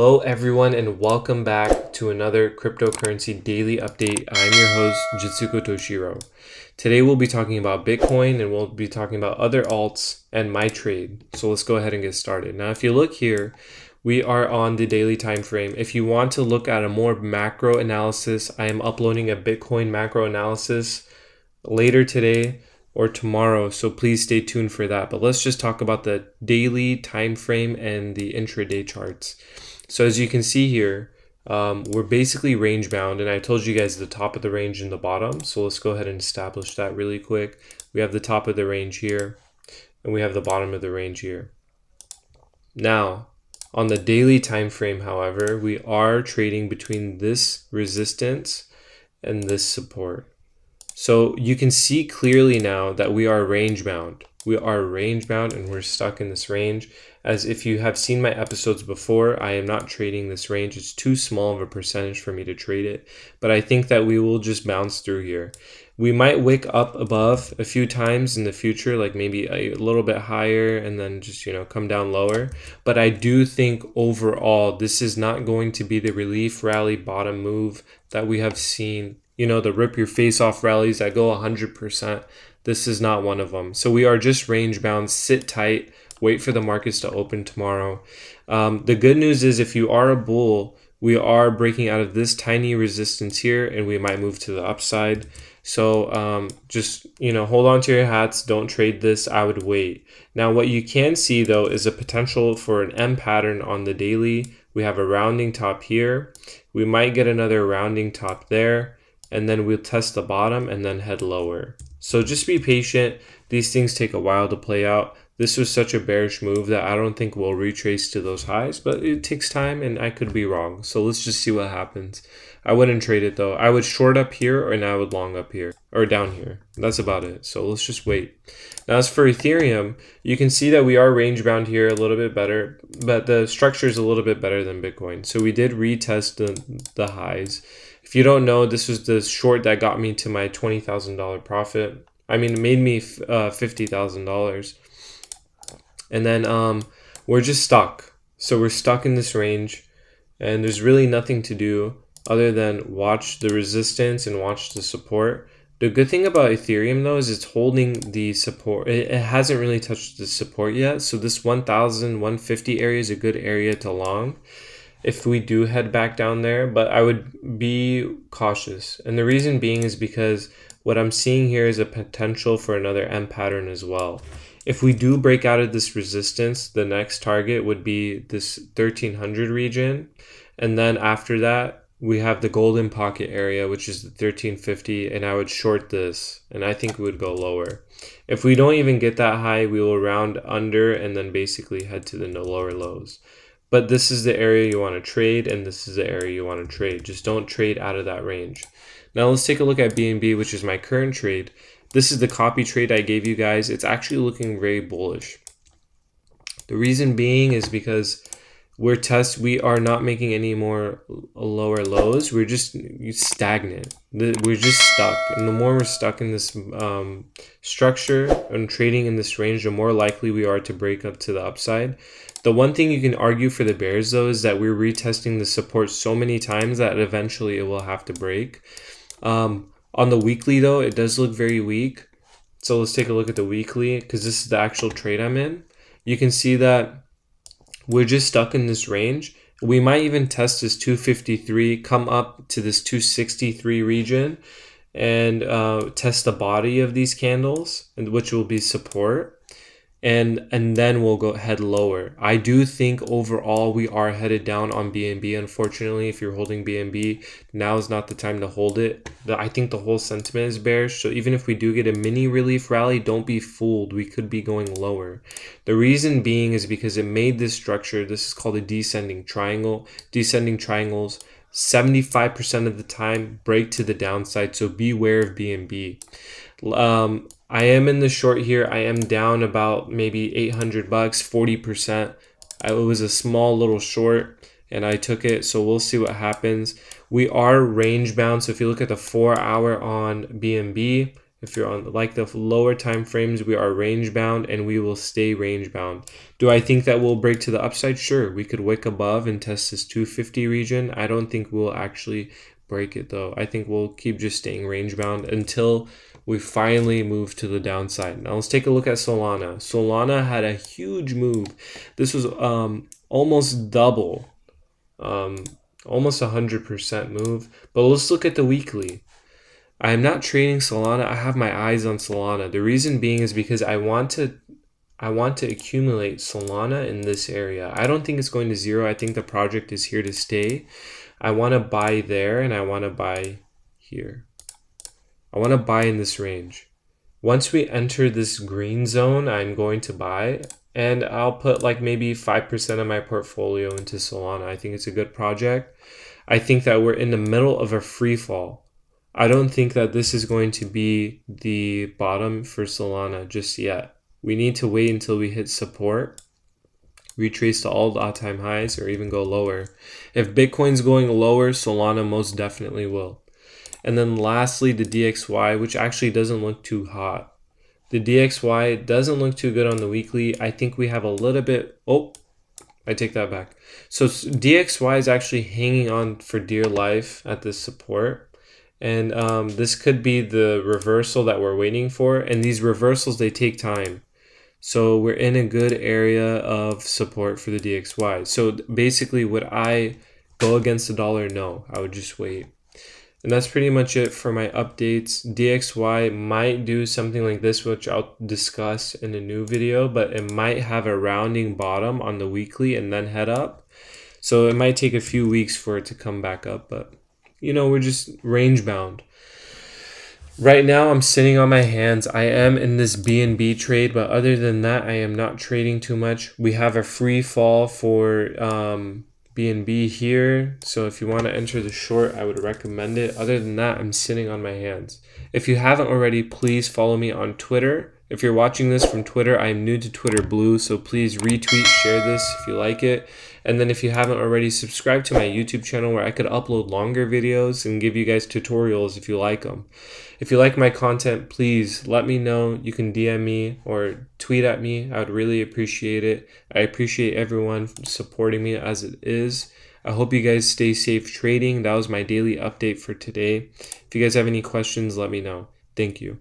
Hello everyone and welcome back to another cryptocurrency daily update. I'm your host Jitsuko Toshiro. Today we'll be talking about Bitcoin and we'll be talking about other alts and my trade. So let's go ahead and get started. Now if you look here, we are on the daily time frame. If you want to look at a more macro analysis, I am uploading a Bitcoin macro analysis later today or tomorrow, so please stay tuned for that. But let's just talk about the daily time frame and the intraday charts. So as you can see here, we're basically range bound, and I told you guys the top of the range and the bottom. So let's go ahead and establish that really quick. We have the top of the range here, and we have the bottom of the range here. Now, on the daily time frame, however, we are trading between this resistance and this support. So you can see clearly now that we are range bound. We are range bound and we're stuck in this range. As if you have seen my episodes before, I am not trading this range. It's too small of a percentage for me to trade it. But I think that we will just bounce through here. We might wick up above a few times in the future, like maybe a little bit higher and then just, come down lower. But I do think overall, this is not going to be the relief rally bottom move that we have seen. The rip your face off rallies that go 100%. This is not one of them. So we are just range bound. Sit tight. Wait for the markets to open tomorrow. The good news is if you are a bull, we are breaking out of this tiny resistance here and we might move to the upside. So just, hold on to your hats. Don't trade this. I would wait. Now, what you can see, though, is a potential for an M pattern on the daily. We have a rounding top here. We might get another rounding top there. And then we'll test the bottom and then head lower. So just be patient. These things take a while to play out. This was such a bearish move that I don't think we'll retrace to those highs, but it takes time and I could be wrong. So let's just see what happens. I wouldn't trade it though. I would short up here and I would long up here or down here. That's about it. So let's just wait. Now as for Ethereum, you can see that we are range bound here a little bit better, but the structure is a little bit better than Bitcoin. So we did retest the highs. If you don't know, this was the short that got me to my $20,000 profit. I mean, it made me $50,000. And then we're just stuck. So we're stuck in this range and there's really nothing to do other than watch the resistance and watch the support. The good thing about Ethereum though is it's holding the support. It hasn't really touched the support yet. So this 1,150 area is a good area to long if we do head back down there, but I would be cautious. And the reason being is because what I'm seeing here is a potential for another M pattern as well. If we do break out of this resistance, the next target would be this 1300 region. And then after that, we have the golden pocket area, which is the 1350, and I would short this, and I think we would go lower. If we don't even get that high, we will round under and then basically head to the lower lows. But this is the area you want to trade, and this is the area you want to trade. Just don't trade out of that range. Now let's take a look at BNB, which is my current trade. This is the copy trade I gave you guys. It's actually looking very bullish. The reason being is because we are not making any more lower lows. We're just stagnant. We're just stuck. And the more we're stuck in this structure and trading in this range, the more likely we are to break up to the upside. The one thing you can argue for the bears, though, is that we're retesting the support so many times that eventually it will have to break. On the weekly, though, it does look very weak. So let's take a look at the weekly because this is the actual trade I'm in. You can see that we're just stuck in this range. We might even test this 253, come up to this 263 region and test the body of these candles, which will be support. And then we'll go head lower. I do think overall we are headed down on BNB. Unfortunately, if you're holding BNB, now is not the time to hold it. I think the whole sentiment is bearish. So even if we do get a mini relief rally, don't be fooled. We could be going lower. The reason being is because it made this structure. This is called a descending triangle. Descending triangles 75% of the time break to the downside. So beware of BNB. I am in the short here. I am down about maybe $800, 40%. It was a small little short and I took it. So we'll see what happens. We are range bound. So if you look at the 4 hour on BNB, If you're on like the lower time frames, we are range bound and we will stay range bound. Do I think that we'll break to the upside? Sure, we could wick above and test this 250 region. I don't think we'll actually break it though. I think we'll keep just staying range bound until we finally move to the downside. Now let's take a look at Solana. Solana had a huge move. This was almost double, almost 100% move. But let's look at the weekly. I am not trading Solana. I have my eyes on Solana. The reason being is because I want to accumulate Solana in this area. I don't think it's going to zero. I think the project is here to stay. I want to buy there and I want to buy here. I want to buy in this range. Once we enter this green zone, I'm going to buy, and I'll put like maybe 5% of my portfolio into Solana. I think it's a good project. I think that we're in the middle of a free fall. I don't think that this is going to be the bottom for Solana just yet. We need to wait until we hit support, retrace to all the all-time highs, or even go lower. If Bitcoin's going lower, Solana most definitely will. And then lastly, the DXY, which actually doesn't look too hot. The DXY doesn't look too good on the weekly. I think we have a little bit, oh, I take that back. So DXY is actually hanging on for dear life at this support. And this could be the reversal that we're waiting for. And these reversals, they take time. So we're in a good area of support for the DXY. So basically, would I go against the dollar? No, I would just wait. And that's pretty much it for my updates. DXY might do something like this, which I'll discuss in a new video, but it might have a rounding bottom on the weekly and then head up. So it might take a few weeks for it to come back up, but you know, we're just range bound. Right now, I'm sitting on my hands. I am in this BNB trade, but other than that, I am not trading too much. We have a free fall for BNB here. So if you want to enter the short, I would recommend it. Other than that, I'm sitting on my hands. If you haven't already, please follow me on Twitter. If you're watching this from Twitter, I'm new to Twitter Blue, so please retweet, share this if you like it. And then if you haven't already, subscribe to my YouTube channel where I could upload longer videos and give you guys tutorials if you like them. If you like my content, please let me know. You can DM me or tweet at me. I would really appreciate it. I appreciate everyone supporting me as it is. I hope you guys stay safe trading. That was my daily update for today. If you guys have any questions, let me know. Thank you.